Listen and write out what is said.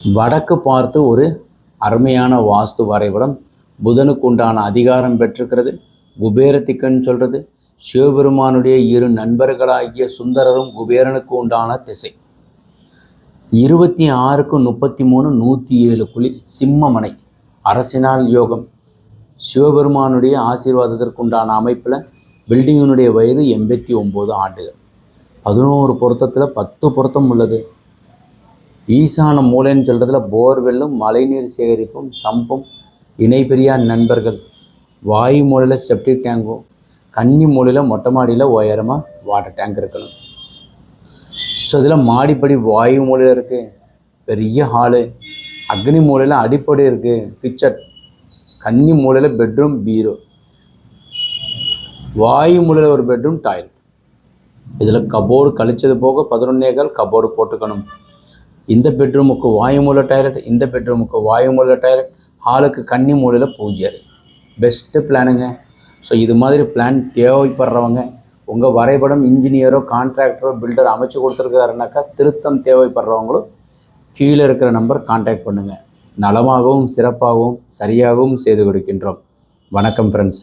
வடக்கு பார்த்து ஒரு அருமையான வாஸ்து வரைபடம். புதனுக்கு உண்டான அதிகாரம் பெற்றிருக்கிறது. குபேரத்திக்கன்னு சொல்கிறது. சிவபெருமானுடைய இரு நண்பர்களாகிய சுந்தரரும் குபேரனுக்கு உண்டான திசை. 26க்கு 33 107 குழி சிம்மமனை அரசினால் யோகம். சிவபெருமானுடைய ஆசீர்வாதத்திற்கு உண்டான அமைப்பில் பில்டிங்கினுடைய வயது 89 ஆண்டுகள். 11 பொருத்தத்தில் 10 பொருத்தம் உள்ளது. ஈசான மூலைன்னு சொல்கிறதுல போர்வெல்லும் மழைநீர் சேகரிப்பும் சம்பும் இணைபிரியா நண்பர்கள். வாயு மூலையில் செப்டிக் டேங்கும், கன்னி மூலையில் மொட்டை மாடியில் உயரமாக வாட்டர் டேங்க் இருக்கணும். ஸோ இதில் மாடிப்படி வாயு மூலையில் இருக்குது, பெரிய ஹாலு. அக்னி மூலையில் அடிப்படை இருக்குது, கிச்சன். கன்னி மூலையில் பெட்ரூம், பீரோ. வாயு மூலையில் ஒரு பெட்ரூம், டாய்லெட். இதில் கபோர்டு கழிச்சது போக 11 கபோர்டு போட்டுக்கணும். இந்த பெட்ரூமுக்கு வாயு மூலை டாய்லெட், இந்த பெட்ரூமுக்கு வாயு மூலை டாய்லெட், ஹாலுக்கு கன்னி மூலையில் பூஜை அறை. பெஸ்ட்டு பிளானுங்க. ஸோ இது மாதிரி பிளான் தேவைப்படுறவங்க, உங்கள் வரைபடம் இன்ஜினியரோ கான்ட்ராக்டரோ பில்டர் அமைச்சு கொடுத்துருக்காருனாக்கா திருத்தம் தேவைப்படுறவங்களும் கீழே இருக்கிற நம்பர் கான்டாக்ட் பண்ணுங்கள். நலமாகவும் சிறப்பாகவும் சரியாகவும் செய்து கொடுக்கின்றோம். வணக்கம் ஃப்ரெண்ட்ஸ்.